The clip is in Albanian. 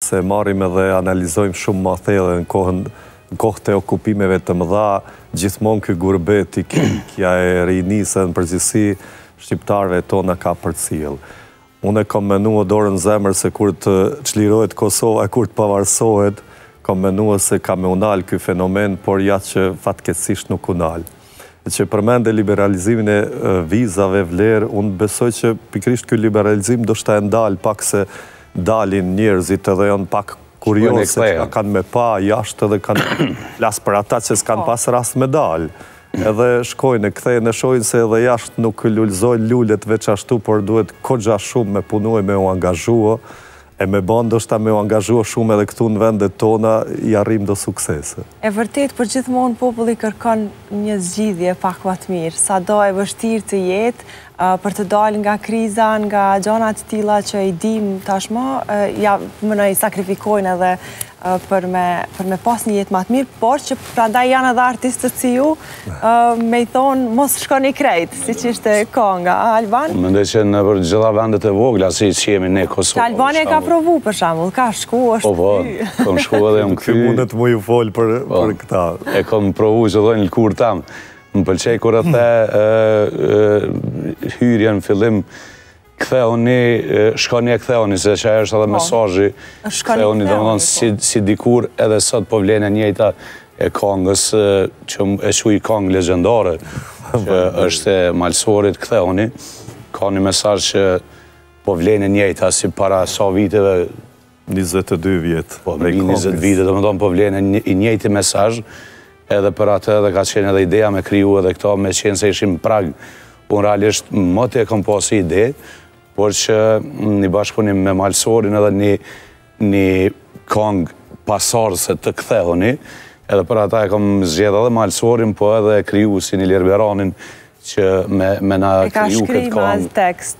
se marrim edhe analizojmë shumë më thellë në kohë të okupimeve të mëdha, gjithmonë ky gurbet i kja e rinjëse në përgjithësi shqiptarëve tona ka përcjell. Unë e kam menuar dorën në zemër se kur të çlirohet Kosova, kur të pavarësohet, kam menuar se ka me unal ky fenomen, por ja që fatkeqësisht nuk unal. Që përmende liberalizimin e vizave, vlerë, unë besoj që pikrisht ky liberalizim do shta e ndalë pak se dalin njerëzit edhe janë pak kuriose që kanë me pa jashtë edhe kanë flas për ata që s'kanë pas rast me dalë. Edhe shkojnë, kthejnë e shojnë se edhe jashtë nuk lullzojnë lullet veç ashtu, por duhet kogja shumë me punuaj me u angazhua, e me bandë është ta me u angazhua shumë edhe këtu në vendet tona i arrim do suksese. E vërtet, për gjithmonë populli kërkon një zgjidhje pak më të mirë, sa do e vështirë të jetë, për të dalë nga kriza, nga gjanat tilla që i dim tashmë, ja mënoj sakrifikojnë edhe për me pas një jetë më të mirë, por që prandaj janë edhe artistët si ju, me i thonë mos shkoni krejt, si që ishte Konga, Alban? Mendoj që në për gjitha vendet e vogla, si që jemi ne Kosovë. Albania ka provu për shembull, ka shku, është kry. Po, kam shku edhe jam kry. Ky mundet mu ju folë për këta. E kam provu që dojnë lëkur tam. Më pëlqej kur e the hyrjen fillim, shkoni e ktheoni, se që është edhe mesazhi, ktheoni dhe më thonë si dikur edhe sot po vlen e njëjta e Kongës, që e shuj Kongë legjendare, që është e Malsorit, ktheoni, ka një mesazh që po vlen e njëjta, si para sa viteve, 22 vjetë. Po, 20 vite, dhe më thonë po vlen e njëjti mesazh, edhe për atë edhe ka qenë edhe ideja me kriju edhe këto, me qenë se ishim Prag, unë realisht më të e kom pasi ide, por që një bashkëpunim me Malsorin edhe një Kongë pasarëse të kthehoni, edhe për ata e kom zgjedh edhe Malsorin, po edhe kriju si një Ljerberanin që me na kriju këtë Kongë. E ka shkrim as tekst.